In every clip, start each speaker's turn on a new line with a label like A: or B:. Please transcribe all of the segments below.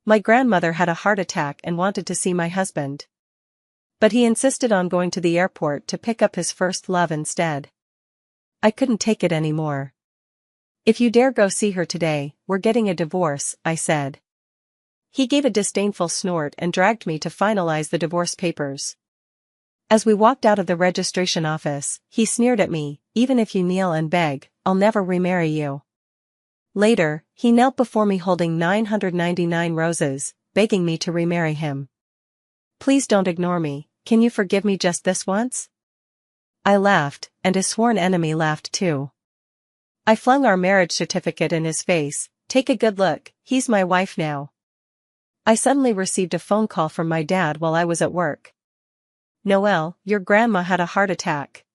A: My grandmother had a heart attack and wanted to see my husband. But he insisted on going to the airport to pick up his first love instead. I couldn't take it anymore. If you dare go see her today, we're getting a divorce, I said. He gave a disdainful snort and dragged me to finalize the divorce papers. As we walked out of the registration office, he sneered at me, even if you kneel and beg, I'll never remarry you. Later, he knelt before me holding 999 roses, begging me to remarry him. Please don't ignore me, can you forgive me just this once? I laughed, and his sworn enemy laughed too. I flung our marriage certificate in his face, take a good look, he's my wife now. I suddenly received a phone call from my dad while I was at work. Noel, your grandma had a heart attack.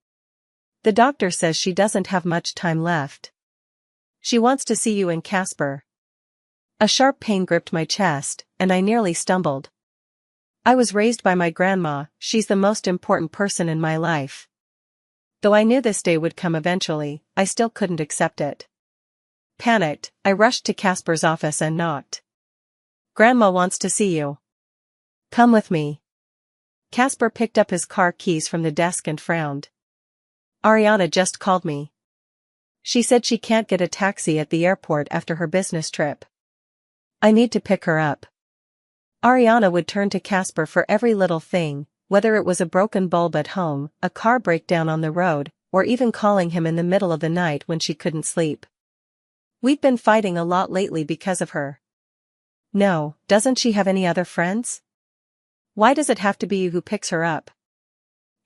A: The doctor says she doesn't have much time left. She wants to see you in Casper. A sharp pain gripped my chest, and I nearly stumbled. I was raised by my grandma, she's the most important person in my life. Though I knew this day would come eventually, I still couldn't accept it. Panicked, I rushed to Casper's office and knocked. Grandma wants to see you. Come with me. Casper picked up his car keys from the desk and frowned. Ariana just called me. She said she can't get a taxi at the airport after her business trip. I need to pick her up. Ariana would turn to Casper for every little thing, whether it was a broken bulb at home, a car breakdown on the road, or even calling him in the middle of the night when she couldn't sleep. We've been fighting a lot lately because of her. No, doesn't she have any other friends? Why does it have to be you who picks her up?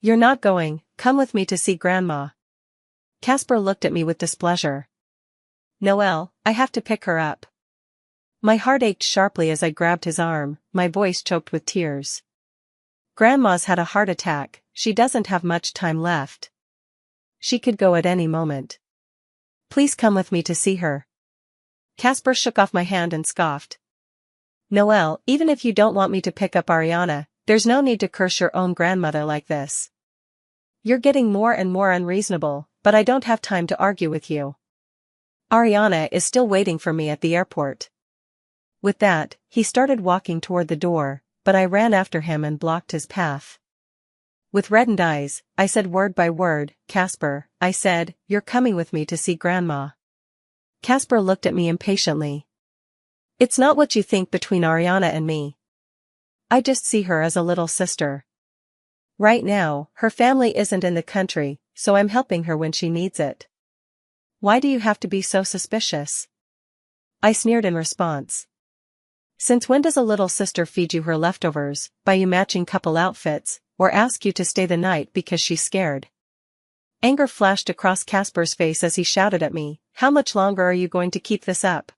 A: You're not going, come with me to see Grandma. Casper looked at me with displeasure. Noel, I have to pick her up. My heart ached sharply as I grabbed his arm, my voice choked with tears. Grandma's had a heart attack, she doesn't have much time left. She could go at any moment. Please come with me to see her. Casper shook off my hand and scoffed. Noel, even if you don't want me to pick up Ariana, there's no need to curse your own grandmother like this. You're getting more and more unreasonable, but I don't have time to argue with you. Ariana is still waiting for me at the airport. With that, he started walking toward the door, but I ran after him and blocked his path. With reddened eyes, I said word by word, Casper, I said, you're coming with me to see Grandma. Casper looked at me impatiently. It's not what you think between Ariana and me. I just see her as a little sister. Right now, her family isn't in the country, so I'm helping her when she needs it. Why do you have to be so suspicious? I sneered in response. Since when does a little sister feed you her leftovers, buy you matching couple outfits, or ask you to stay the night because she's scared? Anger flashed across Casper's face as he shouted at me, how much longer are you going to keep this up?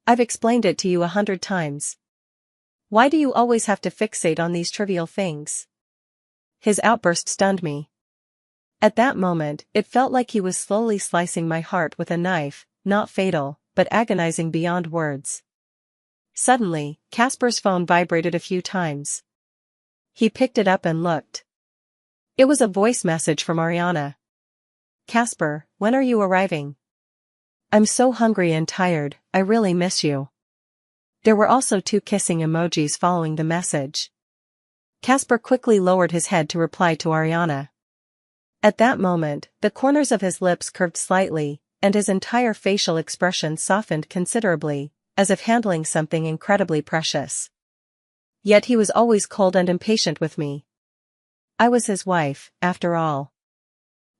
A: I've explained it to you 100 times. Why do you always have to fixate on these trivial things? His outburst stunned me. At that moment, it felt like he was slowly slicing my heart with a knife, not fatal, but agonizing beyond words. Suddenly, Casper's phone vibrated a few times. He picked it up and looked. It was a voice message from Ariana. Casper, when are you arriving? I'm so hungry and tired, I really miss you. There were also 2 kissing emojis following the message. Casper quickly lowered his head to reply to Ariana. At that moment, the corners of his lips curved slightly, and his entire facial expression softened considerably, as if handling something incredibly precious. Yet he was always cold and impatient with me. I was his wife, after all.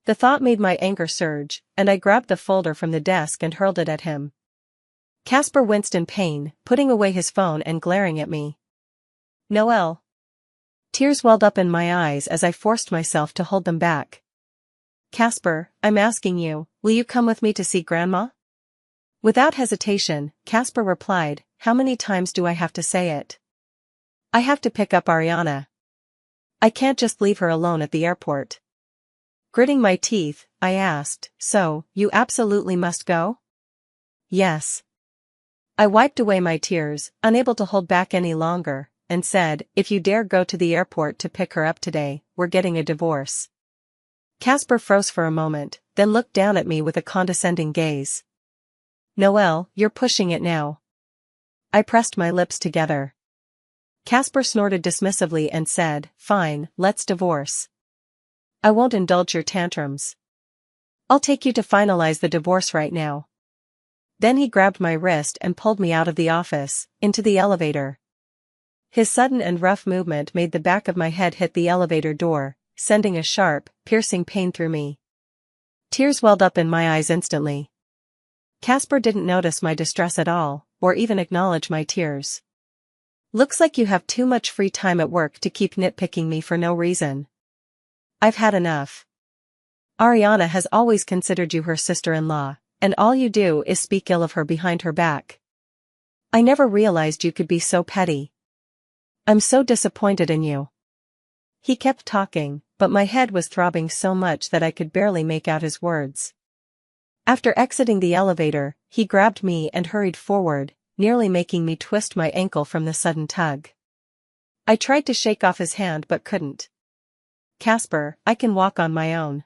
A: The thought made my anger surge, and I grabbed the folder from the desk and hurled it at him. Casper winced in pain, putting away his phone and glaring at me. Noel. Tears welled up in my eyes as I forced myself to hold them back. Casper, I'm asking you, will you come with me to see Grandma? Without hesitation, Casper replied, how many times do I have to say it? I have to pick up Ariana. I can't just leave her alone at the airport. Gritting my teeth, I asked, so, you absolutely must go? Yes. I wiped away my tears, unable to hold back any longer, and said, if you dare go to the airport to pick her up today, we're getting a divorce. Casper froze for a moment, then looked down at me with a condescending gaze. Noel, you're pushing it now. I pressed my lips together. Casper snorted dismissively and said, "Fine, let's divorce. I won't indulge your tantrums. I'll take you to finalize the divorce right now." Then he grabbed my wrist and pulled me out of the office, into the elevator. His sudden and rough movement made the back of my head hit the elevator door, sending a sharp, piercing pain through me. Tears welled up in my eyes instantly. Casper didn't notice my distress at all, or even acknowledge my tears. "Looks like you have too much free time at work to keep nitpicking me for no reason. I've had enough. Ariana has always considered you her sister-in-law, and all you do is speak ill of her behind her back. I never realized you could be so petty. I'm so disappointed in you." He kept talking, but my head was throbbing so much that I could barely make out his words. After exiting the elevator, he grabbed me and hurried forward, nearly making me twist my ankle from the sudden tug. I tried to shake off his hand but couldn't. "Casper, I can walk on my own."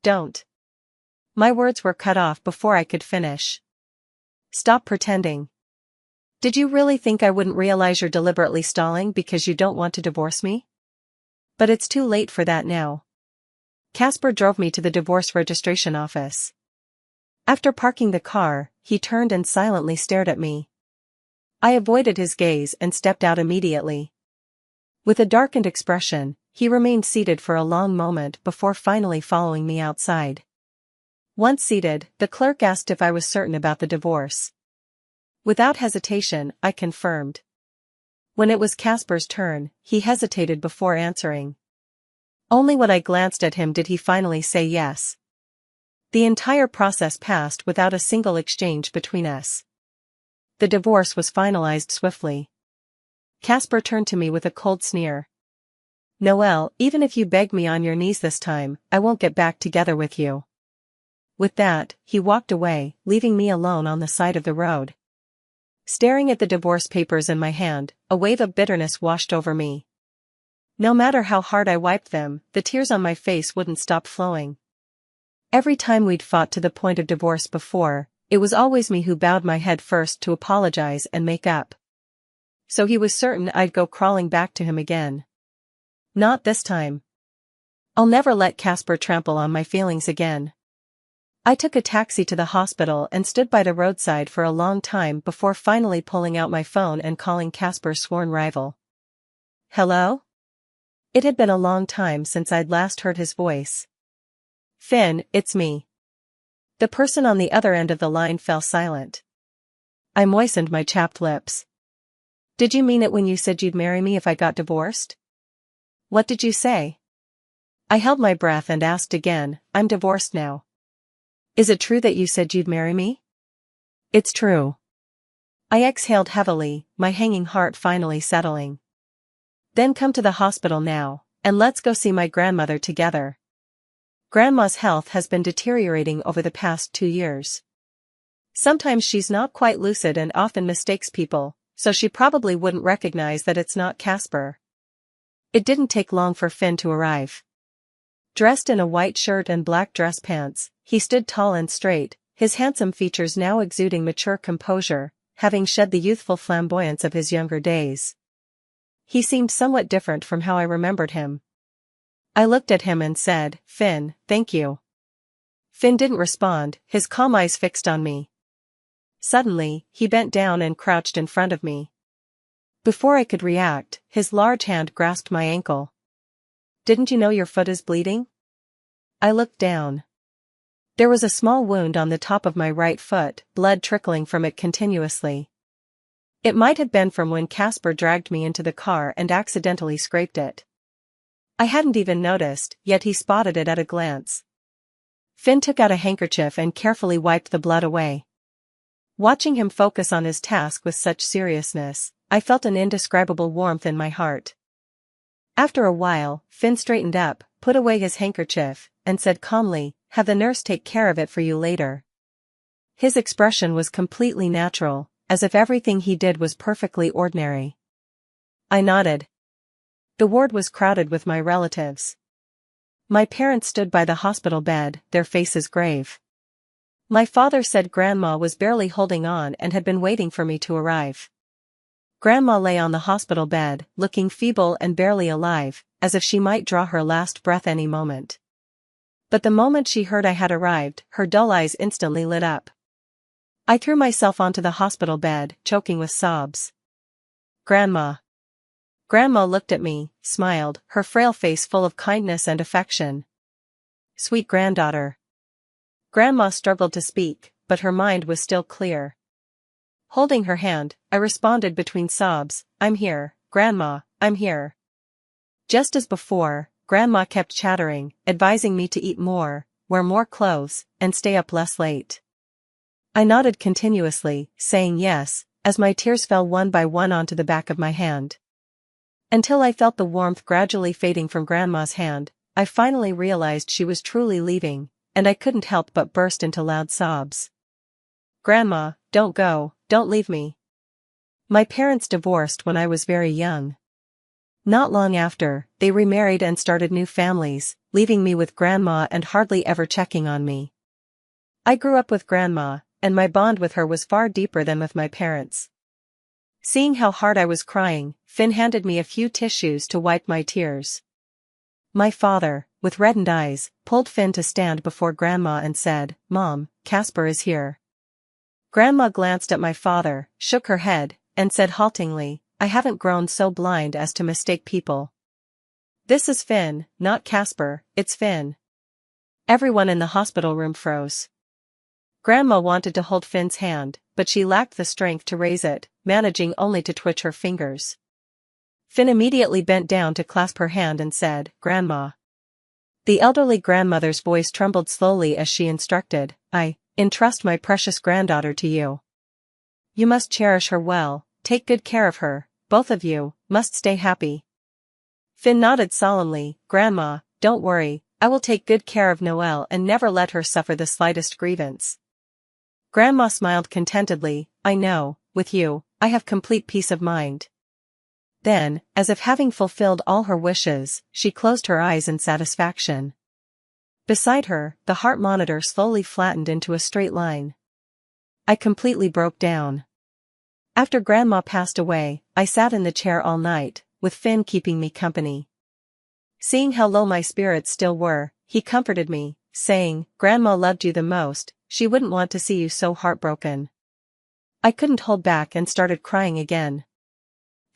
A: "Don't." My words were cut off before I could finish. "Stop pretending. Did you really think I wouldn't realize you're deliberately stalling because you don't want to divorce me? But it's too late for that now." Casper drove me to the divorce registration office. After parking the car, he turned and silently stared at me. I avoided his gaze and stepped out immediately. With a darkened expression, he remained seated for a long moment before finally following me outside. Once seated, the clerk asked if I was certain about the divorce. Without hesitation, I confirmed. When it was Casper's turn, he hesitated before answering. Only when I glanced at him did he finally say yes. The entire process passed without a single exchange between us. The divorce was finalized swiftly. Casper turned to me with a cold sneer. "Noel, even if you beg me on your knees this time, I won't get back together with you." With that, he walked away, leaving me alone on the side of the road. Staring at the divorce papers in my hand, a wave of bitterness washed over me. No matter how hard I wiped them, the tears on my face wouldn't stop flowing. Every time we'd fought to the point of divorce before, it was always me who bowed my head first to apologize and make up. So he was certain I'd go crawling back to him again. Not this time. I'll never let Casper trample on my feelings again. I took a taxi to the hospital and stood by the roadside for a long time before finally pulling out my phone and calling Casper's sworn rival. "Hello?" It had been a long time since I'd last heard his voice. "Finn, it's me." The person on the other end of the line fell silent. I moistened my chapped lips. "Did you mean it when you said you'd marry me if I got divorced?" "What did you say?" I held my breath and asked again, "I'm divorced now." "Is it true that you said you'd marry me?" "It's true." I exhaled heavily, my hanging heart finally settling. "Then come to the hospital now, and let's go see my grandmother together. Grandma's health has been deteriorating over the past 2 years. Sometimes she's not quite lucid and often mistakes people, so she probably wouldn't recognize that it's not Casper." It didn't take long for Finn to arrive. Dressed in a white shirt and black dress pants, he stood tall and straight, his handsome features now exuding mature composure, having shed the youthful flamboyance of his younger days. He seemed somewhat different from how I remembered him. I looked at him and said, "Finn, thank you." Finn didn't respond, his calm eyes fixed on me. Suddenly, he bent down and crouched in front of me. Before I could react, his large hand grasped my ankle. "Didn't you know your foot is bleeding?" I looked down. There was a small wound on the top of my right foot, blood trickling from it continuously. It might have been from when Casper dragged me into the car and accidentally scraped it. I hadn't even noticed, yet he spotted it at a glance. Finn took out a handkerchief and carefully wiped the blood away. Watching him focus on his task with such seriousness, I felt an indescribable warmth in my heart. After a while, Finn straightened up, put away his handkerchief, and said calmly, "Have the nurse take care of it for you later." His expression was completely natural, as if everything he did was perfectly ordinary. I nodded. The ward was crowded with my relatives. My parents stood by the hospital bed, their faces grave. My father said Grandma was barely holding on and had been waiting for me to arrive. Grandma lay on the hospital bed, looking feeble and barely alive, as if she might draw her last breath any moment. But the moment she heard I had arrived, her dull eyes instantly lit up. I threw myself onto the hospital bed, choking with sobs. Grandma. Grandma looked at me, smiled, her frail face full of kindness and affection. Sweet granddaughter. Grandma struggled to speak, but her mind was still clear. Holding her hand, I responded between sobs, I'm here, Grandma, I'm here. Just as before, Grandma kept chattering, advising me to eat more, wear more clothes, and stay up less late. I nodded continuously, saying yes, as my tears fell one by one onto the back of my hand. Until I felt the warmth gradually fading from Grandma's hand, I finally realized she was truly leaving, and I couldn't help but burst into loud sobs. Grandma, don't go, don't leave me. My parents divorced when I was very young. Not long after, they remarried and started new families, leaving me with Grandma and hardly ever checking on me. I grew up with Grandma, and my bond with her was far deeper than with my parents. Seeing how hard I was crying, Finn handed me a few tissues to wipe my tears. My father, with reddened eyes, pulled Finn to stand before Grandma and said, Mom, Casper is here. Grandma glanced at my father, shook her head, and said haltingly, I haven't grown so blind as to mistake people. This is Finn, not Casper, it's Finn. Everyone in the hospital room froze. Grandma wanted to hold Finn's hand, but she lacked the strength to raise it, managing only to twitch her fingers. Finn immediately bent down to clasp her hand and said, Grandma. The elderly grandmother's voice trembled slowly as she instructed, I entrust my precious granddaughter to you. You must cherish her well, take good care of her, both of you, must stay happy. Finn nodded solemnly, Grandma, don't worry, I will take good care of Nocel and never let her suffer the slightest grievance. Grandma smiled contentedly, I know, with you, I have complete peace of mind. Then, as if having fulfilled all her wishes, she closed her eyes in satisfaction. Beside her, the heart monitor slowly flattened into a straight line. I completely broke down. After Grandma passed away, I sat in the chair all night, with Finn keeping me company. Seeing how low my spirits still were, he comforted me, saying, Grandma loved you the most, she wouldn't want to see you so heartbroken. I couldn't hold back and started crying again.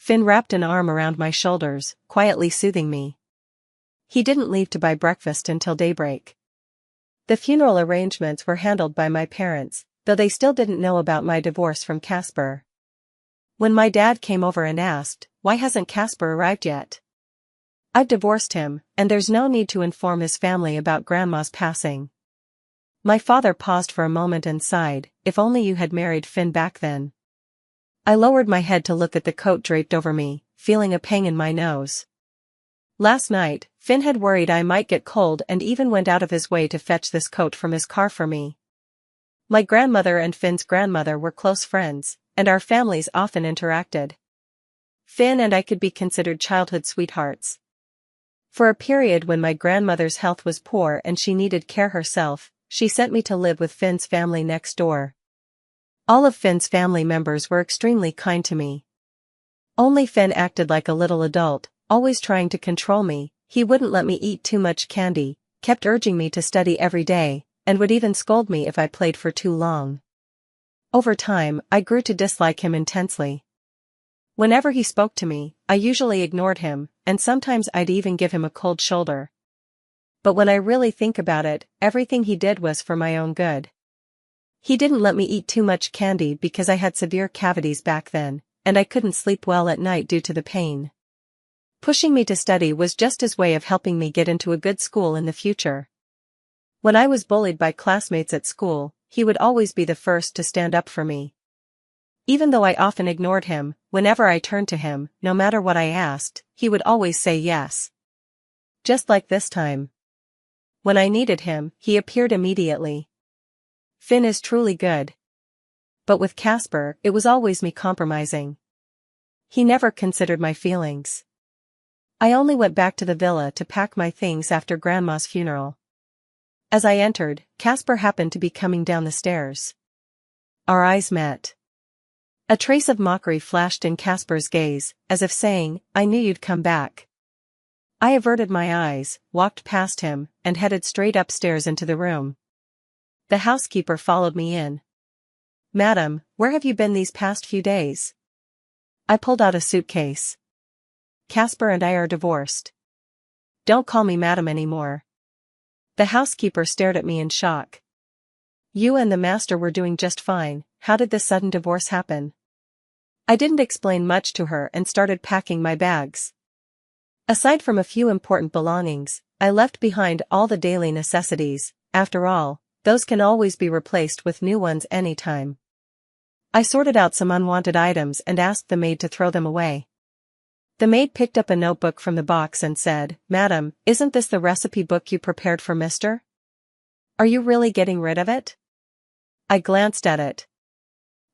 A: Finn wrapped an arm around my shoulders, quietly soothing me. He didn't leave to buy breakfast until daybreak. The funeral arrangements were handled by my parents, though they still didn't know about my divorce from Casper. When my dad came over and asked, why hasn't Casper arrived yet? I've divorced him, and there's no need to inform his family about Grandma's passing. My father paused for a moment and sighed, if only you had married Finn back then. I lowered my head to look at the coat draped over me, feeling a pang in my nose. Last night, Finn had worried I might get cold and even went out of his way to fetch this coat from his car for me. My grandmother and Finn's grandmother were close friends, and our families often interacted. Finn and I could be considered childhood sweethearts. For a period when my grandmother's health was poor and she needed care herself, she sent me to live with Finn's family next door. All of Finn's family members were extremely kind to me. Only Finn acted like a little adult, always trying to control me. He wouldn't let me eat too much candy, kept urging me to study every day, and would even scold me if I played for too long. Over time, I grew to dislike him intensely. Whenever he spoke to me, I usually ignored him, and sometimes I'd even give him a cold shoulder. But when I really think about it, everything he did was for my own good. He didn't let me eat too much candy because I had severe cavities back then, and I couldn't sleep well at night due to the pain. Pushing me to study was just his way of helping me get into a good school in the future. When I was bullied by classmates at school, he would always be the first to stand up for me. Even though I often ignored him, whenever I turned to him, no matter what I asked, he would always say yes. Just like this time. When I needed him, he appeared immediately. Finn is truly good. But with Casper, it was always me compromising. He never considered my feelings. I only went back to the villa to pack my things after Grandma's funeral. As I entered, Casper happened to be coming down the stairs. Our eyes met. A trace of mockery flashed in Casper's gaze, as if saying, "I knew you'd come back." I averted my eyes, walked past him, and headed straight upstairs into the room. The housekeeper followed me in. "Madam, where have you been these past few days?" I pulled out a suitcase. "Casper and I are divorced." "Don't call me madam anymore." The housekeeper stared at me in shock. "You and the master were doing just fine, how did this sudden divorce happen?" I didn't explain much to her and started packing my bags. Aside from a few important belongings, I left behind all the daily necessities. After all, those can always be replaced with new ones anytime. I sorted out some unwanted items and asked the maid to throw them away. The maid picked up a notebook from the box and said, "Madam, isn't this the recipe book you prepared for Mr.? Are you really getting rid of it?" I glanced at it.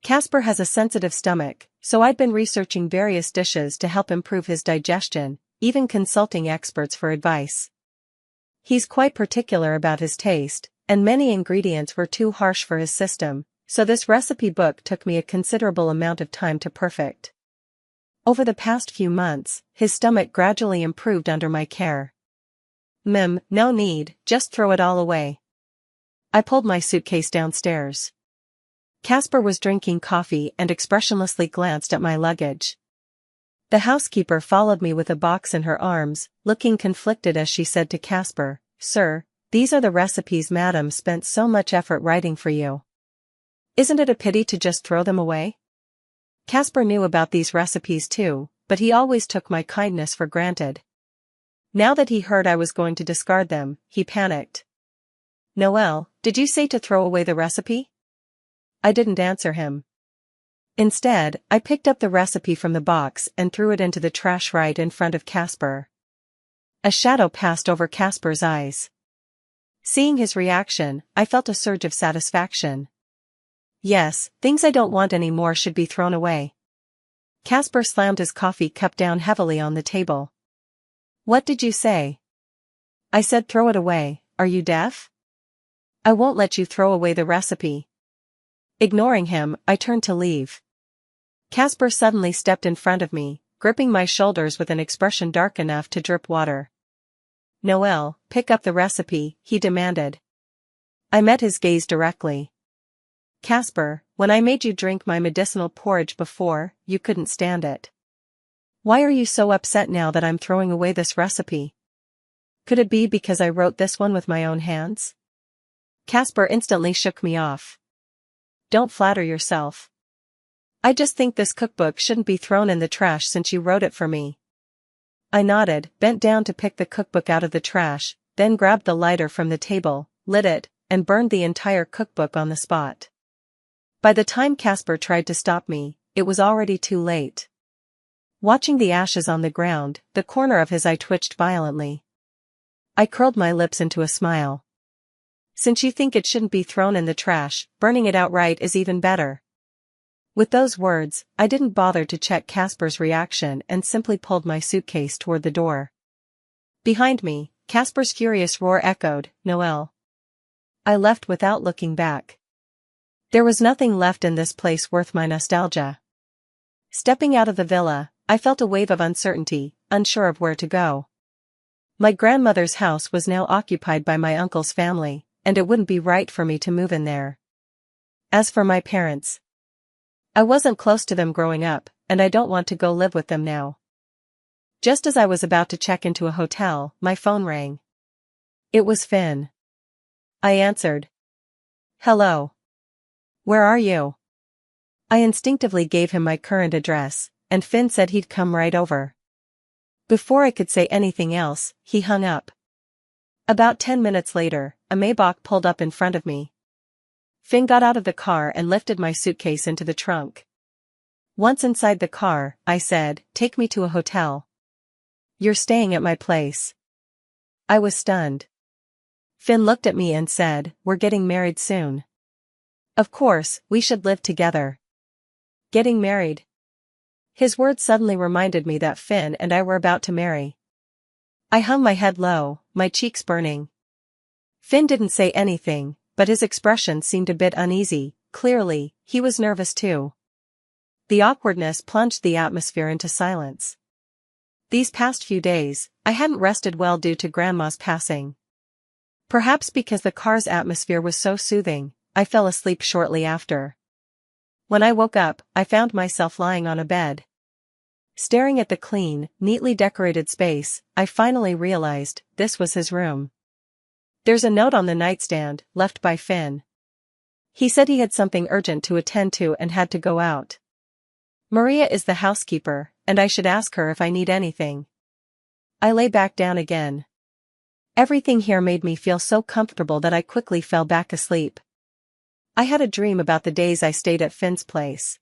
A: Casper has a sensitive stomach, so I'd been researching various dishes to help improve his digestion, even consulting experts for advice. He's quite particular about his taste, and many ingredients were too harsh for his system, so this recipe book took me a considerable amount of time to perfect. Over the past few months, his stomach gradually improved under my care. No need, just throw it all away." I pulled my suitcase downstairs. Casper was drinking coffee and expressionlessly glanced at my luggage. The housekeeper followed me with a box in her arms, looking conflicted as she said to Casper, "Sir, these are the recipes Madam spent so much effort writing for you. Isn't it a pity to just throw them away?" Casper knew about these recipes too, but he always took my kindness for granted. Now that he heard I was going to discard them, he panicked. "Noel, did you say to throw away the recipe?" I didn't answer him. Instead, I picked up the recipe from the box and threw it into the trash right in front of Casper. A shadow passed over Casper's eyes. Seeing his reaction, I felt a surge of satisfaction. Yes, things I don't want anymore should be thrown away. Casper slammed his coffee cup down heavily on the table. "What did you say?" I said throw it away, are you deaf? I won't let you throw away the recipe. Ignoring him, I turned to leave. Casper suddenly stepped in front of me, gripping my shoulders with an expression dark enough to drip water. "Noel, pick up the recipe," he demanded. I met his gaze directly. "Casper, when I made you drink my medicinal porridge before, you couldn't stand it. Why are you so upset now that I'm throwing away this recipe? Could it be because I wrote this one with my own hands?" Casper instantly shook me off. "Don't flatter yourself. I just think this cookbook shouldn't be thrown in the trash since you wrote it for me." I nodded, bent down to pick the cookbook out of the trash, then grabbed the lighter from the table, lit it, and burned the entire cookbook on the spot. By the time Casper tried to stop me, it was already too late. Watching the ashes on the ground, the corner of his eye twitched violently. I curled my lips into a smile. "Since you think it shouldn't be thrown in the trash, burning it outright is even better." With those words, I didn't bother to check Casper's reaction and simply pulled my suitcase toward the door. Behind me, Casper's furious roar echoed, "Noel." I left without looking back. There was nothing left in this place worth my nostalgia. Stepping out of the villa, I felt a wave of uncertainty, unsure of where to go. My grandmother's house was now occupied by my uncle's family, and it wouldn't be right for me to move in there. As for my parents, I wasn't close to them growing up, and I don't want to go live with them now. Just as I was about to check into a hotel, my phone rang. It was Finn. I answered. "Hello. Where are you?" I instinctively gave him my current address, and Finn said he'd come right over. Before I could say anything else, he hung up. About 10 minutes later, a Maybach pulled up in front of me. Finn got out of the car and lifted my suitcase into the trunk. Once inside the car, I said, "Take me to a hotel." "You're staying at my place." I was stunned. Finn looked at me and said, "We're getting married soon. Of course, we should live together." Getting married. His words suddenly reminded me that Finn and I were about to marry. I hung my head low, my cheeks burning. Finn didn't say anything, but his expression seemed a bit uneasy. Clearly, he was nervous too. The awkwardness plunged the atmosphere into silence. These past few days, I hadn't rested well due to Grandma's passing. Perhaps because the car's atmosphere was so soothing, I fell asleep shortly after. When I woke up, I found myself lying on a bed. Staring at the clean, neatly decorated space, I finally realized this was his room. There's a note on the nightstand, left by Finn. He said he had something urgent to attend to and had to go out. Maria is the housekeeper, and I should ask her if I need anything. I lay back down again. Everything here made me feel so comfortable that I quickly fell back asleep. I had a dream about the days I stayed at Finn's place.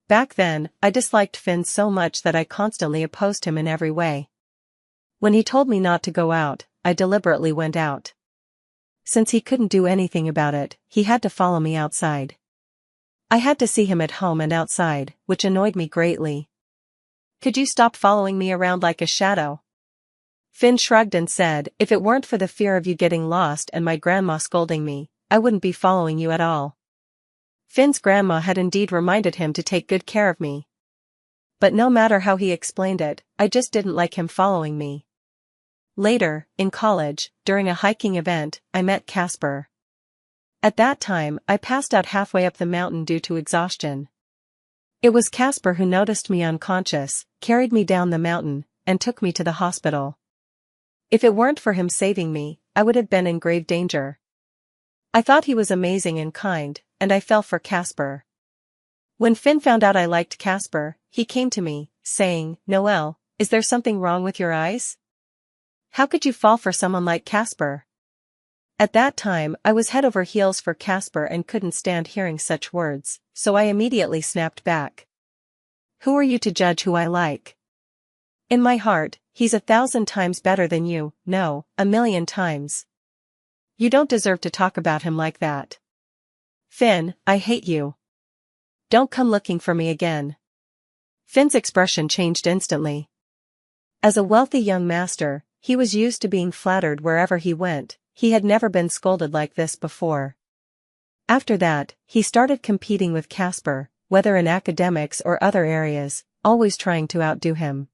A: Back then, I disliked Finn so much that I constantly opposed him in every way. When he told me not to go out, I deliberately went out. Since he couldn't do anything about it, he had to follow me outside. I had to see him at home and outside, which annoyed me greatly. "Could you stop following me around like a shadow?" Finn shrugged and said, "If it weren't for the fear of you getting lost and my grandma scolding me, I wouldn't be following you at all." Finn's grandma had indeed reminded him to take good care of me. But no matter how he explained it, I just didn't like him following me. Later, in college, during a hiking event, I met Casper. At that time, I passed out halfway up the mountain due to exhaustion. It was Casper who noticed me unconscious, carried me down the mountain, and took me to the hospital. If it weren't for him saving me, I would have been in grave danger. I thought he was amazing and kind, and I fell for Casper. When Finn found out I liked Casper, he came to me, saying, "Noel, is there something wrong with your eyes? How could you fall for someone like Casper?" At that time, I was head over heels for Casper and couldn't stand hearing such words, so I immediately snapped back. "Who are you to judge who I like? In my heart, he's 1,000 times better than you, no, 1,000,000 times. You don't deserve to talk about him like that. Finn, I hate you. Don't come looking for me again." Finn's expression changed instantly. As a wealthy young master, he was used to being flattered wherever he went. He had never been scolded like this before. After that, he started competing with Casper, whether in academics or other areas, always trying to outdo him.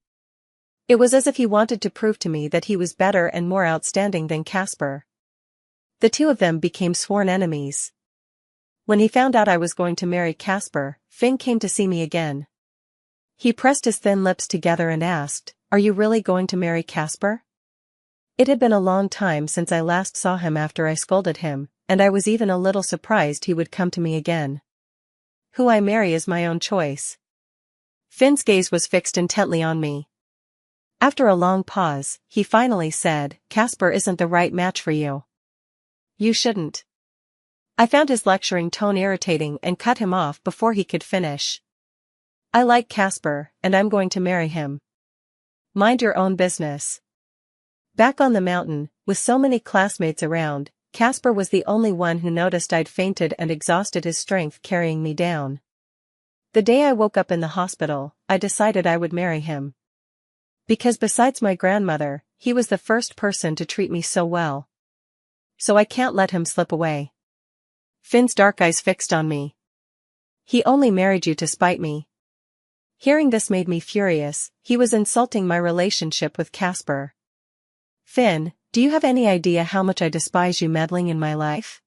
A: It was as if he wanted to prove to me that he was better and more outstanding than Casper. The two of them became sworn enemies. When he found out I was going to marry Casper, Finn came to see me again. He pressed his thin lips together and asked, "Are you really going to marry Casper?" It had been a long time since I last saw him after I scolded him, and I was even a little surprised he would come to me again. "Who I marry is my own choice." Finn's gaze was fixed intently on me. After a long pause, he finally said, "Casper isn't the right match for you. You shouldn't." I found his lecturing tone irritating and cut him off before he could finish. "I like Casper, and I'm going to marry him. Mind your own business." Back on the mountain, with so many classmates around, Casper was the only one who noticed I'd fainted and exhausted his strength carrying me down. The day I woke up in the hospital, I decided I would marry him. Because besides my grandmother, he was the first person to treat me so well. So I can't let him slip away. Finn's dark eyes fixed on me. "He only married you to spite me." Hearing this made me furious. He was insulting my relationship with Casper. "Finn, do you have any idea how much I despise you meddling in my life?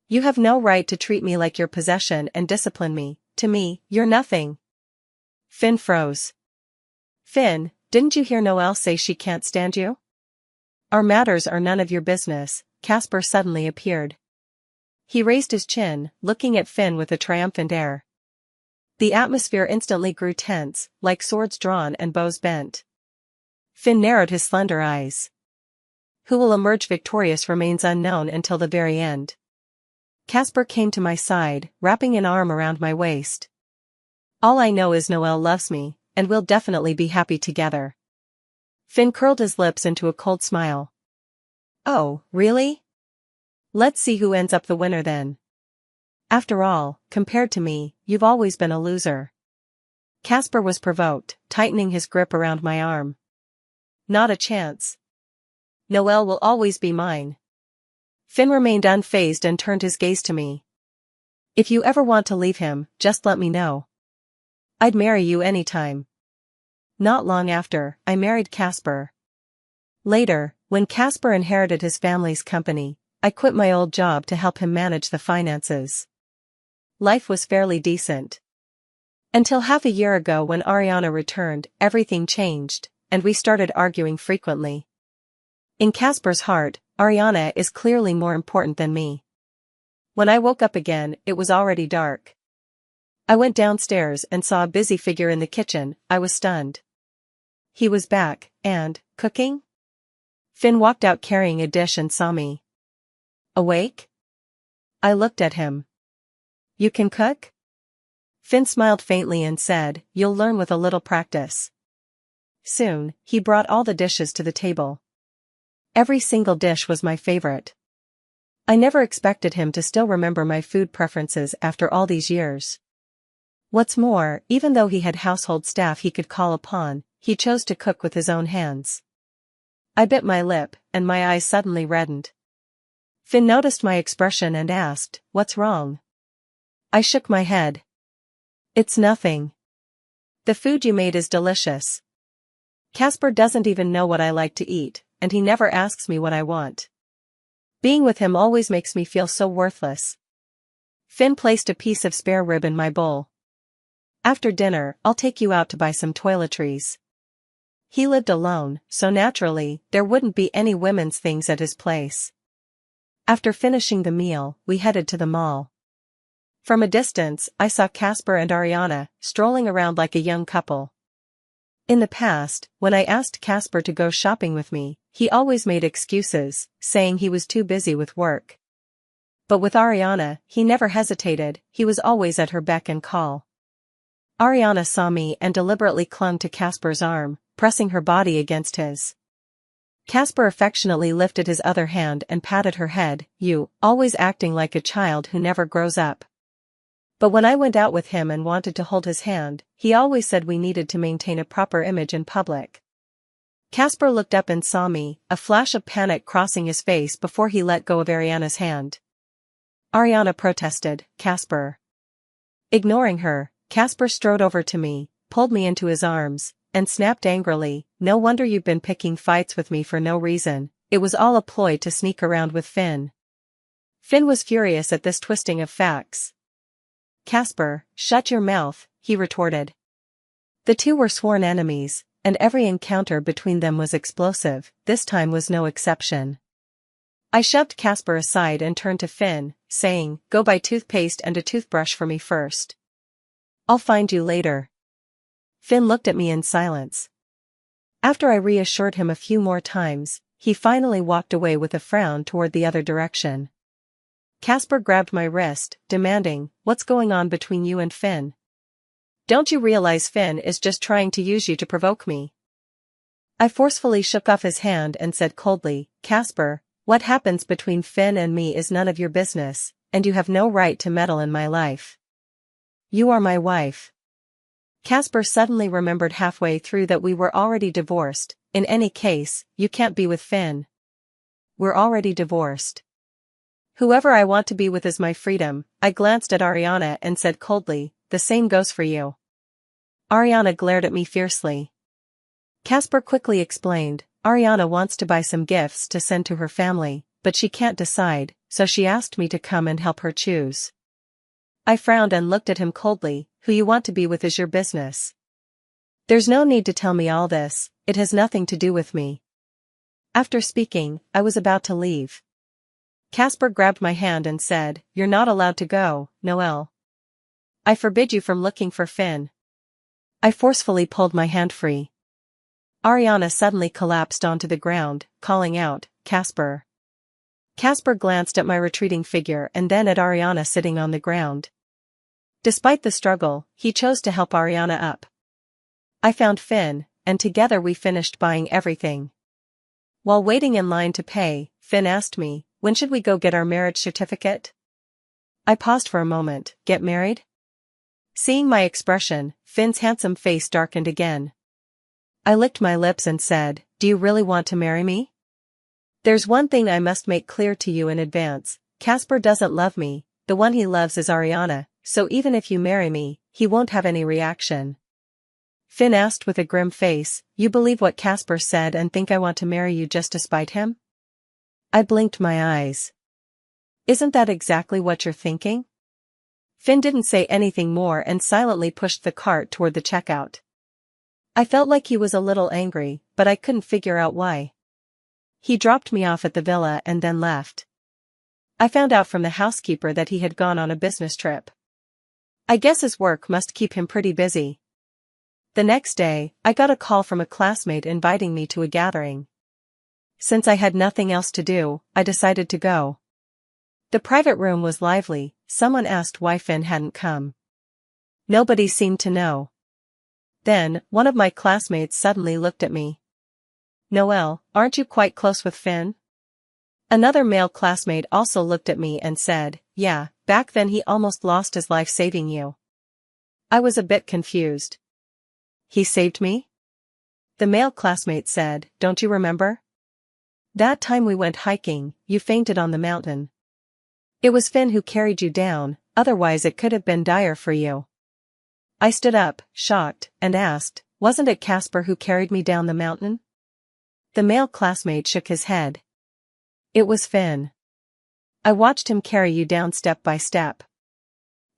A: You have no right to treat me like your possession and discipline me. To me, you're nothing." Finn froze. "Finn, didn't you hear Noel say she can't stand you?" "Our matters are none of your business." Casper suddenly appeared. He raised his chin, looking at Finn with a triumphant air. The atmosphere instantly grew tense, like swords drawn and bows bent. Finn narrowed his slender eyes. Who will emerge victorious remains unknown until the very end. Casper came to my side, wrapping an arm around my waist. "All I know is Noel loves me, and we'll definitely be happy together." Finn curled his lips into a cold smile. "Oh, really? Let's see who ends up the winner then. After all, compared to me, you've always been a loser." Casper was provoked, tightening his grip around my arm. "Not a chance. Noel will always be mine." Finn remained unfazed and turned his gaze to me. If you ever want to leave him, just let me know. I'd marry you anytime. Not long after, I married Casper. Later, when Casper inherited his family's company, I quit my old job to help him manage the finances. Life was fairly decent. Until half a year ago when Ariana returned, everything changed, and we started arguing frequently. In Casper's heart, Ariana is clearly more important than me. When I woke up again, it was already dark. I went downstairs and saw a busy figure in the kitchen. I was stunned. He was back, and, cooking? Finn walked out carrying a dish and saw me. Awake? I looked at him. You can cook? Finn smiled faintly and said, you'll learn with a little practice. Soon, he brought all the dishes to the table. Every single dish was my favorite. I never expected him to still remember my food preferences after all these years. What's more, even though he had household staff he could call upon, he chose to cook with his own hands. I bit my lip, and my eyes suddenly reddened. Finn noticed my expression and asked, what's wrong? I shook my head. It's nothing. The food you made is delicious. Casper doesn't even know what I like to eat, and he never asks me what I want. Being with him always makes me feel so worthless. Finn placed a piece of spare rib in my bowl. After dinner, I'll take you out to buy some toiletries. He lived alone, so naturally, there wouldn't be any women's things at his place. After finishing the meal, we headed to the mall. From a distance, I saw Casper and Ariana, strolling around like a young couple. In the past, when I asked Casper to go shopping with me, he always made excuses, saying he was too busy with work. But with Ariana, he never hesitated, he was always at her beck and call. Ariana saw me and deliberately clung to Casper's arm, pressing her body against his. Casper affectionately lifted his other hand and patted her head, you, always acting like a child who never grows up. But when I went out with him and wanted to hold his hand, he always said we needed to maintain a proper image in public. Casper looked up and saw me, a flash of panic crossing his face before he let go of Ariana's hand. Ariana protested, Casper. Ignoring her, Casper strode over to me, pulled me into his arms, and snapped angrily, no wonder you've been picking fights with me for no reason, it was all a ploy to sneak around with Finn. Finn was furious at this twisting of facts. Casper, shut your mouth, he retorted. The two were sworn enemies, and every encounter between them was explosive, this time was no exception. I shoved Casper aside and turned to Finn, saying, go buy toothpaste and a toothbrush for me first. I'll find you later. Finn looked at me in silence. After I reassured him a few more times, he finally walked away with a frown toward the other direction. Casper grabbed my wrist, demanding, what's going on between you and Finn? Don't you realize Finn is just trying to use you to provoke me? I forcefully shook off his hand and said coldly, Casper, what happens between Finn and me is none of your business, and you have no right to meddle in my life. You are my wife. Casper suddenly remembered halfway through that we were already divorced, in any case, you can't be with Finn. We're already divorced. Whoever I want to be with is my freedom, I glanced at Ariana and said coldly, the same goes for you. Ariana glared at me fiercely. Casper quickly explained, Ariana wants to buy some gifts to send to her family, but she can't decide, so she asked me to come and help her choose. I frowned and looked at him coldly, who you want to be with is your business. There's no need to tell me all this, it has nothing to do with me. After speaking, I was about to leave. Casper grabbed my hand and said, you're not allowed to go, Nocel. I forbid you from looking for Finn. I forcefully pulled my hand free. Ariana suddenly collapsed onto the ground, calling out, Casper. Casper glanced at my retreating figure and then at Ariana sitting on the ground. Despite the struggle, he chose to help Ariana up. I found Finn, and together we finished buying everything. While waiting in line to pay, Finn asked me, when should we go get our marriage certificate? I paused for a moment, get married? Seeing my expression, Finn's handsome face darkened again. I licked my lips and said, do you really want to marry me? There's one thing I must make clear to you in advance. Casper doesn't love me, the one he loves is Ariana, so even if you marry me, he won't have any reaction. Finn asked with a grim face, you believe what Casper said and think I want to marry you just to spite him? I blinked my eyes. Isn't that exactly what you're thinking? Finn didn't say anything more and silently pushed the cart toward the checkout. I felt like he was a little angry, but I couldn't figure out why. He dropped me off at the villa and then left. I found out from the housekeeper that he had gone on a business trip. I guess his work must keep him pretty busy. The next day, I got a call from a classmate inviting me to a gathering. Since I had nothing else to do, I decided to go. The private room was lively. Someone asked why Finn hadn't come. Nobody seemed to know. Then, one of my classmates suddenly looked at me. Noel, aren't you quite close with Finn? Another male classmate also looked at me and said, yeah, back then he almost lost his life saving you. I was a bit confused. He saved me? The male classmate said, don't you remember? That time we went hiking, you fainted on the mountain. It was Finn who carried you down, otherwise it could have been dire for you. I stood up, shocked, and asked, wasn't it Casper who carried me down the mountain? The male classmate shook his head. It was Finn. I watched him carry you down step by step.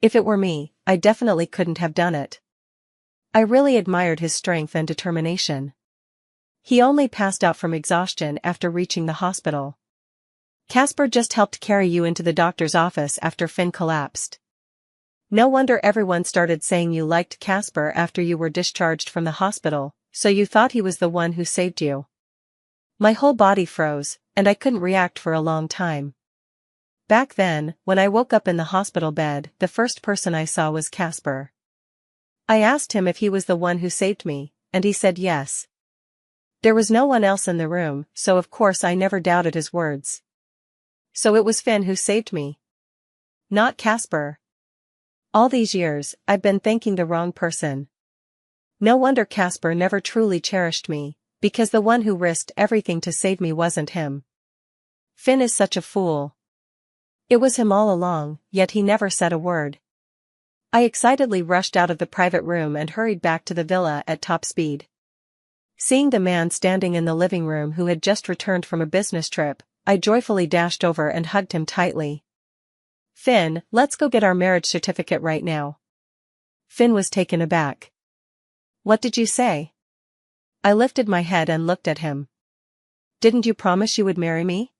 A: If it were me, I definitely couldn't have done it. I really admired his strength and determination. He only passed out from exhaustion after reaching the hospital. Casper just helped carry you into the doctor's office after Finn collapsed. No wonder everyone started saying you liked Casper after you were discharged from the hospital, so you thought he was the one who saved you. My whole body froze, and I couldn't react for a long time. Back then, when I woke up in the hospital bed, the first person I saw was Casper. I asked him if he was the one who saved me, and he said yes. There was no one else in the room, so of course I never doubted his words. So it was Finn who saved me. Not Casper. All these years, I've been thanking the wrong person. No wonder Casper never truly cherished me, because the one who risked everything to save me wasn't him. Finn is such a fool. It was him all along, yet he never said a word. I excitedly rushed out of the private room and hurried back to the villa at top speed. Seeing the man standing in the living room who had just returned from a business trip, I joyfully dashed over and hugged him tightly. Finn, let's go get our marriage certificate right now. Finn was taken aback. What did you say? I lifted my head and looked at him. Didn't you promise you would marry me?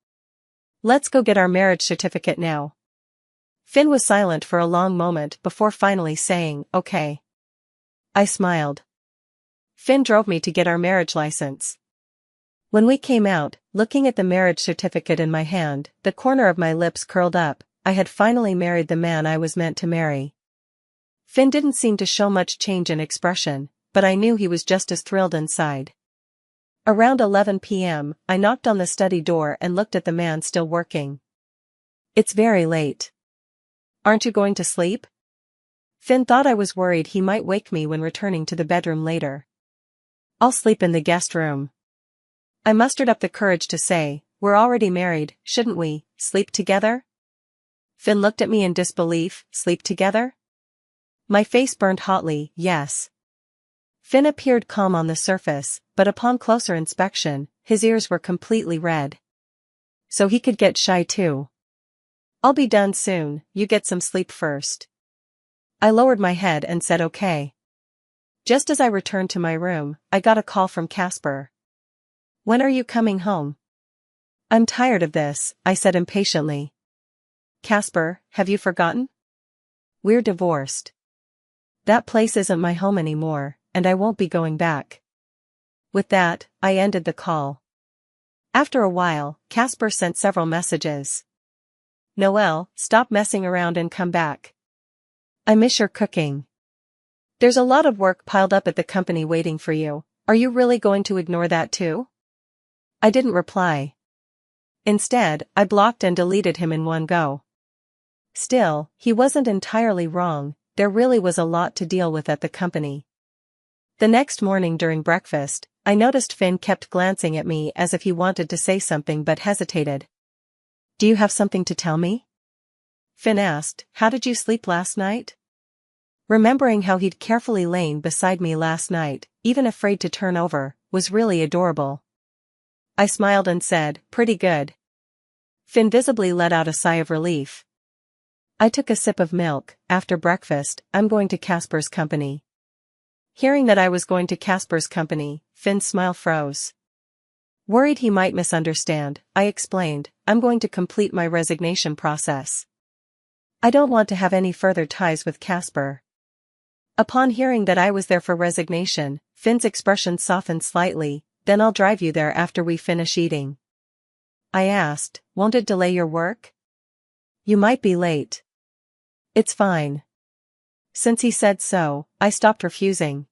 A: Let's go get our marriage certificate now. Finn was silent for a long moment before finally saying, okay. I smiled. Finn drove me to get our marriage license. When we came out, looking at the marriage certificate in my hand, the corner of my lips curled up. I had finally married the man I was meant to marry. Finn didn't seem to show much change in expression, but I knew he was just as thrilled inside. Around 11 p.m., I knocked on the study door and looked at the man still working. It's very late. Aren't you going to sleep? Finn thought I was worried he might wake me when returning to the bedroom later. I'll sleep in the guest room. I mustered up the courage to say, we're already married, shouldn't we, sleep together? Finn looked at me in disbelief, sleep together? My face burned hotly, yes. Finn appeared calm on the surface, but upon closer inspection, his ears were completely red. So he could get shy too. I'll be done soon, you get some sleep first. I lowered my head and said okay. Just as I returned to my room, I got a call from Casper. When are you coming home? I'm tired of this, I said impatiently. Casper, have you forgotten? We're divorced. That place isn't my home anymore, and I won't be going back. With that, I ended the call. After a while, Casper sent several messages. Noel, stop messing around and come back. I miss your cooking. There's a lot of work piled up at the company waiting for you. Are you really going to ignore that too? I didn't reply. Instead, I blocked and deleted him in one go. Still, he wasn't entirely wrong, there really was a lot to deal with at the company. The next morning during breakfast, I noticed Finn kept glancing at me as if he wanted to say something but hesitated. "Do you have something to tell me?" Finn asked. "How did you sleep last night?" Remembering how he'd carefully lain beside me last night, even afraid to turn over, was really adorable. I smiled and said, "Pretty good." Finn visibly let out a sigh of relief. I took a sip of milk. "After breakfast, I'm going to Casper's company." Hearing that I was going to Casper's company, Finn's smile froze. Worried he might misunderstand, I explained, "I'm going to complete my resignation process. I don't want to have any further ties with Casper." Upon hearing that I was there for resignation, Finn's expression softened slightly. "Then I'll drive you there after we finish eating." I asked, "Won't it delay your work?" "You might be late." "It's fine." Since he said so, I stopped refusing.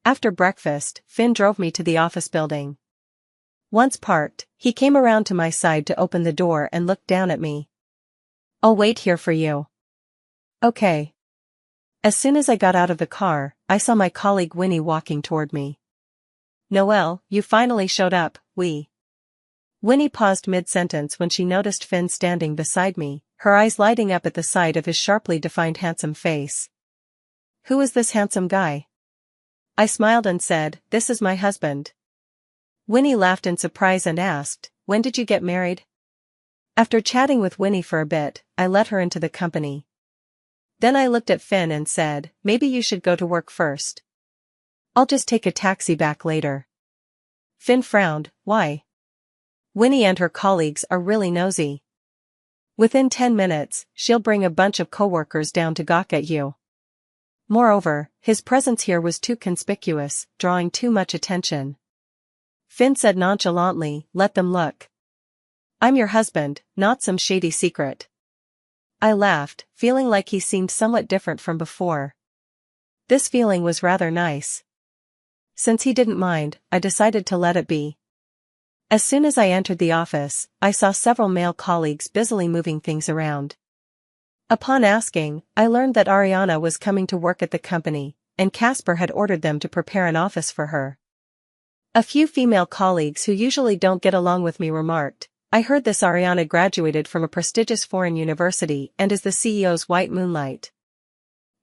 A: After breakfast, Finn drove me to the office building. Once parked, he came around to my side to open the door and looked down at me. "I'll wait here for you." "Okay." As soon as I got out of the car, I saw my colleague Winnie walking toward me. "Noel, you finally showed up, Winnie paused mid-sentence when she noticed Finn standing beside me, her eyes lighting up at the sight of his sharply defined handsome face. "Who is this handsome guy?" I smiled and said, "This is my husband." Winnie laughed in surprise and asked, "When did you get married?" After chatting with Winnie for a bit, I let her into the company. Then I looked at Finn and said, "Maybe you should go to work first. I'll just take a taxi back later." Finn frowned. "Why?" "Winnie and her colleagues are really nosy. Within 10 minutes, she'll bring a bunch of coworkers down to gawk at you. Moreover, his presence here was too conspicuous, drawing too much attention." Finn said nonchalantly, "Let them look. I'm your husband, not some shady secret." I laughed, feeling like he seemed somewhat different from before. This feeling was rather nice. Since he didn't mind, I decided to let it be. As soon as I entered the office, I saw several male colleagues busily moving things around. Upon asking, I learned that Ariana was coming to work at the company, and Casper had ordered them to prepare an office for her. A few female colleagues who usually don't get along with me remarked, "I heard this Ariana graduated from a prestigious foreign university and is the CEO's white moonlight."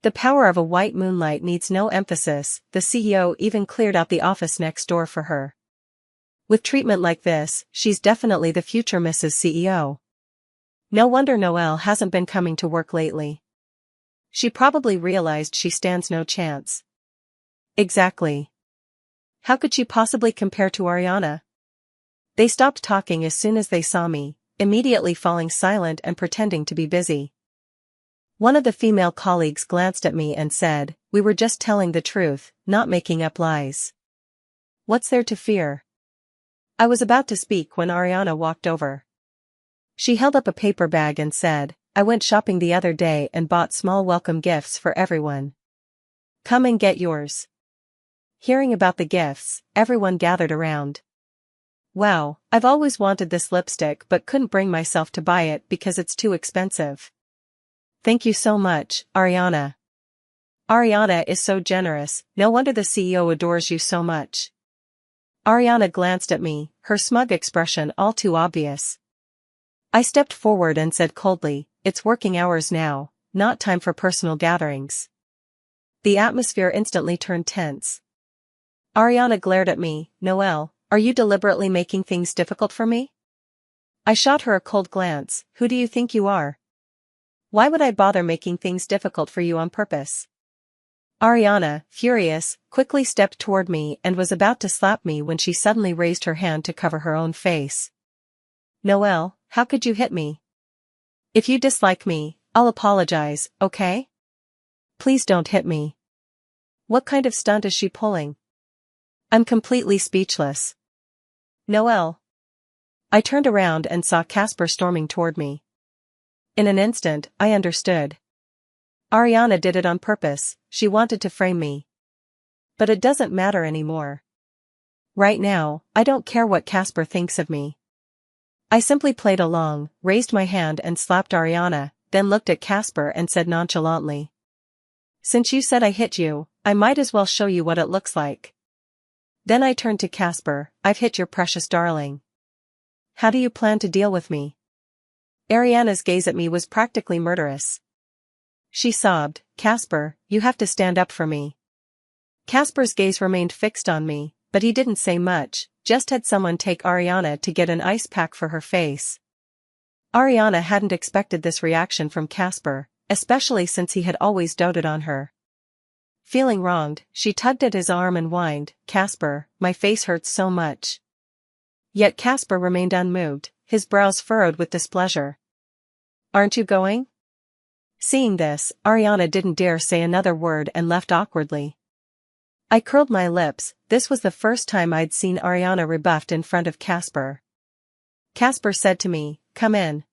A: The power of a white moonlight needs no emphasis. The CEO even cleared out the office next door for her. With treatment like this, she's definitely the future Mrs. CEO. No wonder Noel hasn't been coming to work lately. She probably realized she stands no chance. Exactly. How could she possibly compare to Ariana? They stopped talking as soon as they saw me, immediately falling silent and pretending to be busy. One of the female colleagues glanced at me and said, "We were just telling the truth, not making up lies. What's there to fear?" I was about to speak when Ariana walked over. She held up a paper bag and said, "I went shopping the other day and bought small welcome gifts for everyone. Come and get yours." Hearing about the gifts, everyone gathered around. "Wow, I've always wanted this lipstick but couldn't bring myself to buy it because it's too expensive." "Thank you so much, Ariana. Ariana is so generous, no wonder the CEO adores you so much." Ariana glanced at me, her smug expression all too obvious. I stepped forward and said coldly, "It's working hours now, not time for personal gatherings." The atmosphere instantly turned tense. Ariana glared at me. "Noel, are you deliberately making things difficult for me?" I shot her a cold glance. "Who do you think you are? Why would I bother making things difficult for you on purpose?" Ariana, furious, quickly stepped toward me and was about to slap me when she suddenly raised her hand to cover her own face. "Noel, how could you hit me? If you dislike me, I'll apologize, okay? Please don't hit me." What kind of stunt is she pulling? I'm completely speechless. "Noel." I turned around and saw Casper storming toward me. In an instant, I understood. Ariana did it on purpose, she wanted to frame me. But it doesn't matter anymore. Right now, I don't care what Casper thinks of me. I simply played along, raised my hand and slapped Ariana, then looked at Casper and said nonchalantly, "Since you said I hit you, I might as well show you what it looks like." Then I turned to Casper. I've hit your precious darling. How do you plan to deal with me? Ariana's gaze at me was practically murderous. She sobbed, Casper, you have to stand up for me. Casper's gaze remained fixed on me, but he didn't say much, just had someone take Ariana to get an ice pack for her face. Ariana hadn't expected this reaction from Casper, especially since he had always doted on her. Feeling wronged, she tugged at his arm and whined, Casper, my face hurts so much. Yet Casper remained unmoved, his brows furrowed with displeasure. Aren't you going? Seeing this, Ariana didn't dare say another word and left awkwardly. I curled my lips. This was the first time I'd seen Ariana rebuffed in front of Casper. Casper said to me, come in.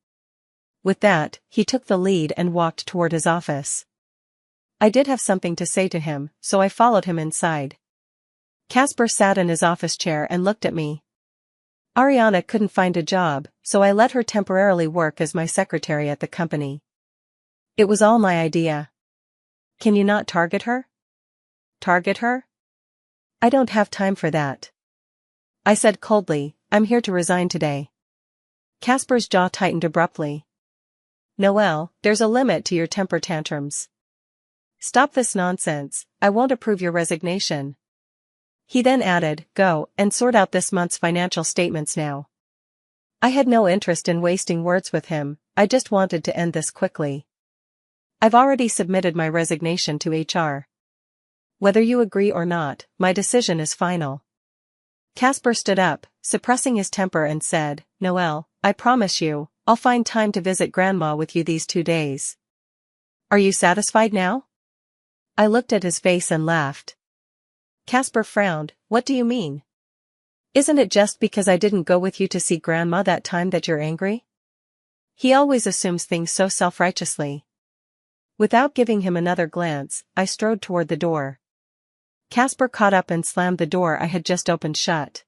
A: With that, he took the lead and walked toward his office. I did have something to say to him, so I followed him inside. Casper sat in his office chair and looked at me. Ariana couldn't find a job, so I let her temporarily work as my secretary at the company. It was all my idea. Can you not target her? Target her? I don't have time for that. I said coldly, I'm here to resign today. Casper's jaw tightened abruptly. Noel, there's a limit to your temper tantrums. Stop this nonsense, I won't approve your resignation. He then added, go and sort out this month's financial statements now. I had no interest in wasting words with him, I just wanted to end this quickly. I've already submitted my resignation to HR. Whether you agree or not, my decision is final. Casper stood up, suppressing his temper and said, Noel, I promise you, I'll find time to visit Grandma with you these 2 days. Are you satisfied now? I looked at his face and laughed. Casper frowned, what do you mean? Isn't it just because I didn't go with you to see Grandma that time that you're angry? He always assumes things so self-righteously. Without giving him another glance, I strode toward the door. Casper caught up and slammed the door I had just opened shut.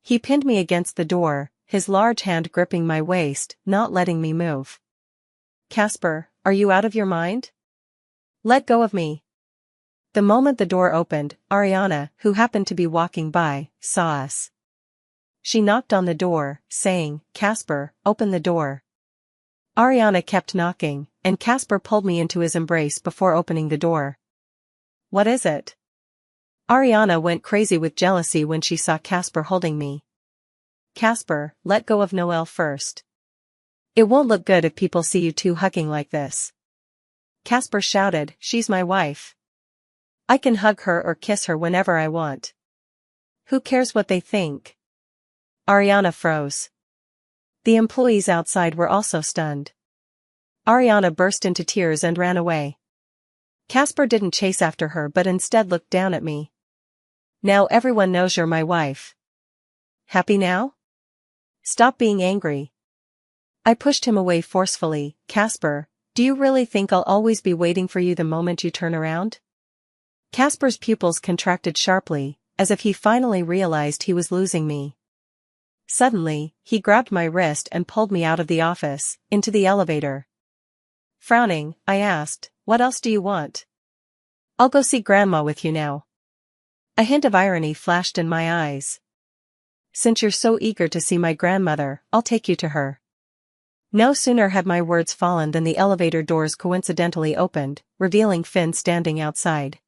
A: He pinned me against the door, his large hand gripping my waist, not letting me move. Casper, are you out of your mind? Let go of me. The moment the door opened, Ariana, who happened to be walking by, saw us. She knocked on the door, saying, Casper, open the door. Ariana kept knocking, and Casper pulled me into his embrace before opening the door. What is it? Ariana went crazy with jealousy when she saw Casper holding me. Casper, let go of Noel first. It won't look good if people see you two hugging like this. Casper shouted, she's my wife. I can hug her or kiss her whenever I want. Who cares what they think? Ariana froze. The employees outside were also stunned. Ariana burst into tears and ran away. Casper didn't chase after her but instead looked down at me. Now everyone knows you're my wife. Happy now? Stop being angry. I pushed him away forcefully. Casper, do you really think I'll always be waiting for you the moment you turn around? Casper's pupils contracted sharply, as if he finally realized he was losing me. Suddenly, he grabbed my wrist and pulled me out of the office, into the elevator. Frowning, I asked, what else do you want? I'll go see Grandma with you now. A hint of irony flashed in my eyes. Since you're so eager to see my grandmother, I'll take you to her. No sooner had my words fallen than the elevator doors coincidentally opened, revealing Finn standing outside.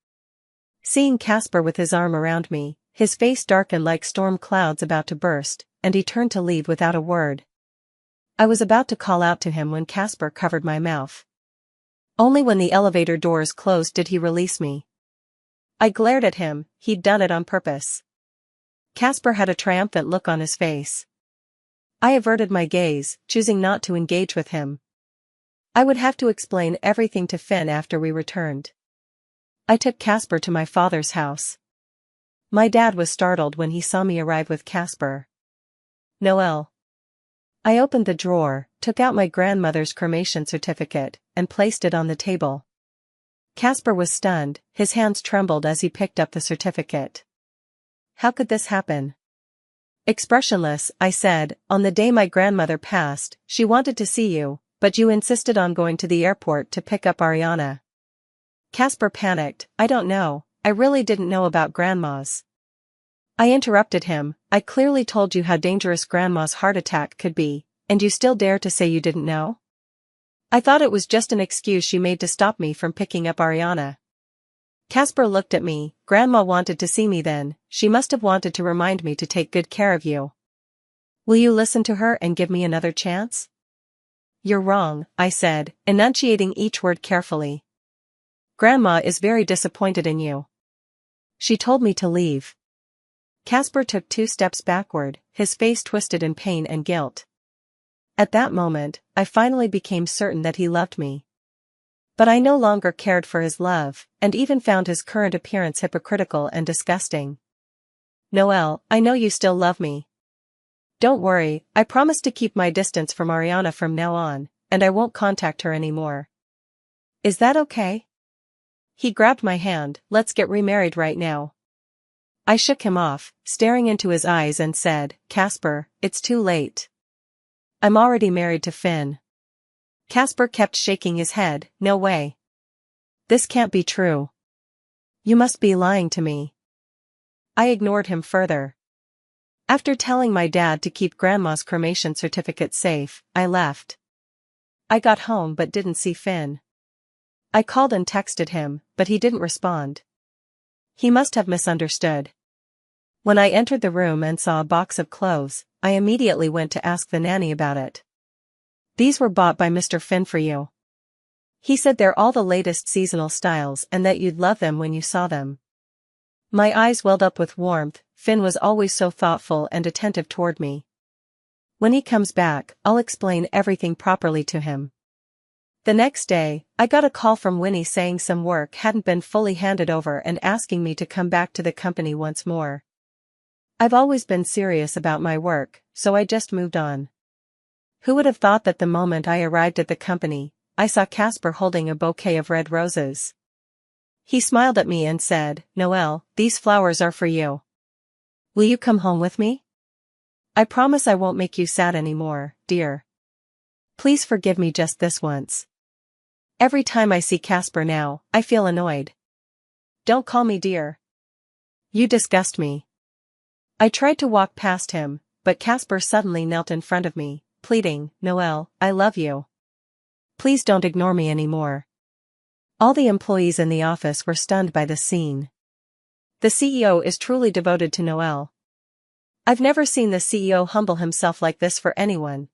A: Seeing Casper with his arm around me, his face darkened like storm clouds about to burst, and he turned to leave without a word. I was about to call out to him when Casper covered my mouth. Only when the elevator doors closed did he release me. I glared at him, he'd done it on purpose. Casper had a triumphant look on his face. I averted my gaze, choosing not to engage with him. I would have to explain everything to Finn after we returned. I took Casper to my father's house. My dad was startled when he saw me arrive with Casper. Noel. I opened the drawer, took out my grandmother's cremation certificate, and placed it on the table. Casper was stunned, his hands trembled as he picked up the certificate. How could this happen? Expressionless, I said, on the day my grandmother passed, she wanted to see you, but you insisted on going to the airport to pick up Ariana. Casper panicked, I don't know, I really didn't know about grandmas. I interrupted him. I clearly told you how dangerous Grandma's heart attack could be, and you still dare to say you didn't know? I thought it was just an excuse she made to stop me from picking up Ariana. Casper looked at me. Grandma wanted to see me then, she must have wanted to remind me to take good care of you. Will you listen to her and give me another chance? You're wrong, I said, enunciating each word carefully. Grandma is very disappointed in you. She told me to leave. Casper took 2 steps backward, his face twisted in pain and guilt. At that moment, I finally became certain that he loved me. But I no longer cared for his love, and even found his current appearance hypocritical and disgusting. Noel, I know you still love me. Don't worry, I promise to keep my distance from Ariana from now on, and I won't contact her anymore. Is that okay? He grabbed my hand. Let's get remarried right now. I shook him off, staring into his eyes and said, Casper, it's too late. I'm already married to Finn. Casper kept shaking his head. No way. This can't be true. You must be lying to me. I ignored him further. After telling my dad to keep Grandma's cremation certificate safe, I left. I got home but didn't see Finn. I called and texted him, but he didn't respond. He must have misunderstood. When I entered the room and saw a box of clothes, I immediately went to ask the nanny about it. These were bought by Mr. Finn for you. He said they're all the latest seasonal styles and that you'd love them when you saw them. My eyes welled up with warmth. Finn was always so thoughtful and attentive toward me. When he comes back, I'll explain everything properly to him. The next day, I got a call from Winnie saying some work hadn't been fully handed over and asking me to come back to the company once more. I've always been serious about my work, so I just moved on. Who would have thought that the moment I arrived at the company, I saw Casper holding a bouquet of red roses. He smiled at me and said, Noel, these flowers are for you. Will you come home with me? I promise I won't make you sad anymore, dear. Please forgive me just this once. Every time I see Casper now, I feel annoyed. Don't call me dear. You disgust me. I tried to walk past him, but Casper suddenly knelt in front of me, pleading, Noel, I love you. Please don't ignore me anymore. All the employees in the office were stunned by the scene. The CEO is truly devoted to Noel. I've never seen the CEO humble himself like this for anyone.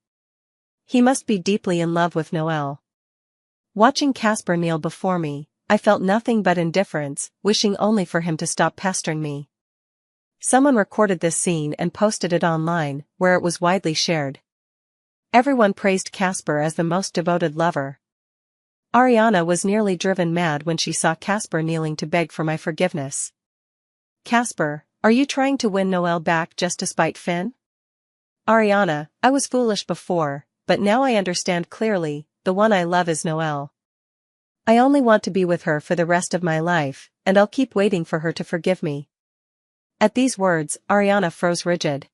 A: He must be deeply in love with Noel. Watching Casper kneel before me, I felt nothing but indifference, wishing only for him to stop pestering me. Someone recorded this scene and posted it online, where it was widely shared. Everyone praised Casper as the most devoted lover. Ariana was nearly driven mad when she saw Casper kneeling to beg for my forgiveness. Casper, are you trying to win Noel back just to spite Finn? Ariana, I was foolish before, but now I understand clearly, the one I love is Noel. I only want to be with her for the rest of my life, and I'll keep waiting for her to forgive me. At these words, Ariana froze rigid.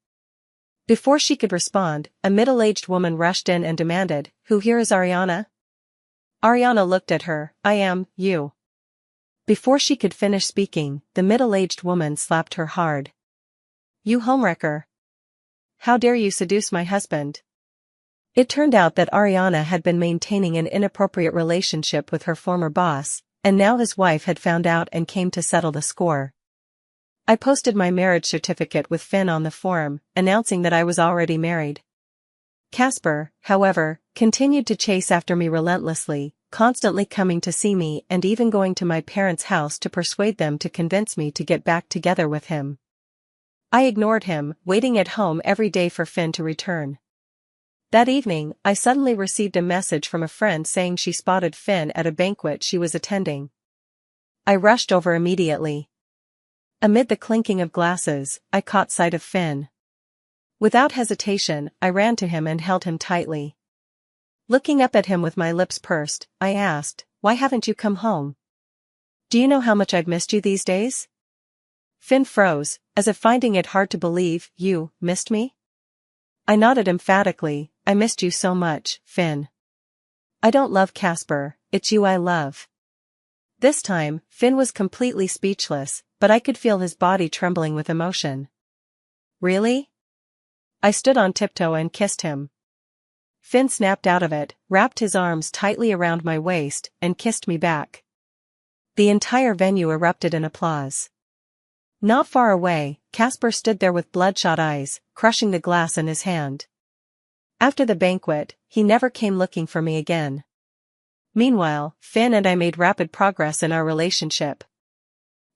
A: Before she could respond, a middle-aged woman rushed in and demanded, Who here is Ariana? Ariana looked at her. I am, you. Before she could finish speaking, the middle-aged woman slapped her hard. You homewrecker. How dare you seduce my husband? It turned out that Ariana had been maintaining an inappropriate relationship with her former boss, and now his wife had found out and came to settle the score. I posted my marriage certificate with Finn on the forum, announcing that I was already married. Casper, however, continued to chase after me relentlessly, constantly coming to see me and even going to my parents' house to persuade them to convince me to get back together with him. I ignored him, waiting at home every day for Finn to return. That evening, I suddenly received a message from a friend saying she spotted Finn at a banquet she was attending. I rushed over immediately. Amid the clinking of glasses, I caught sight of Finn. Without hesitation, I ran to him and held him tightly. Looking up at him with my lips pursed, I asked, Why haven't you come home? Do you know how much I've missed you these days? Finn froze, as if finding it hard to believe. You missed me? I nodded emphatically. I missed you so much, Finn. I don't love Casper, it's you I love. This time, Finn was completely speechless, but I could feel his body trembling with emotion. Really? I stood on tiptoe and kissed him. Finn snapped out of it, wrapped his arms tightly around my waist, and kissed me back. The entire venue erupted in applause. Not far away, Casper stood there with bloodshot eyes, crushing the glass in his hand. After the banquet, he never came looking for me again. Meanwhile, Finn and I made rapid progress in our relationship.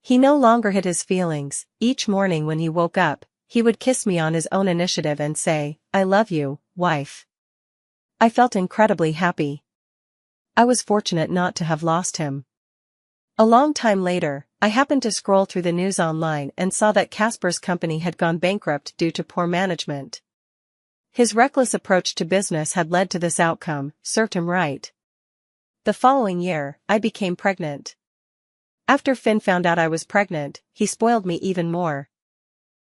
A: He no longer hid his feelings. Each morning when he woke up, he would kiss me on his own initiative and say, "I love you, wife." I felt incredibly happy. I was fortunate not to have lost him. A long time later, I happened to scroll through the news online and saw that Casper's company had gone bankrupt due to poor management. His reckless approach to business had led to this outcome. Served him right. The following year, I became pregnant. After Finn found out I was pregnant, he spoiled me even more.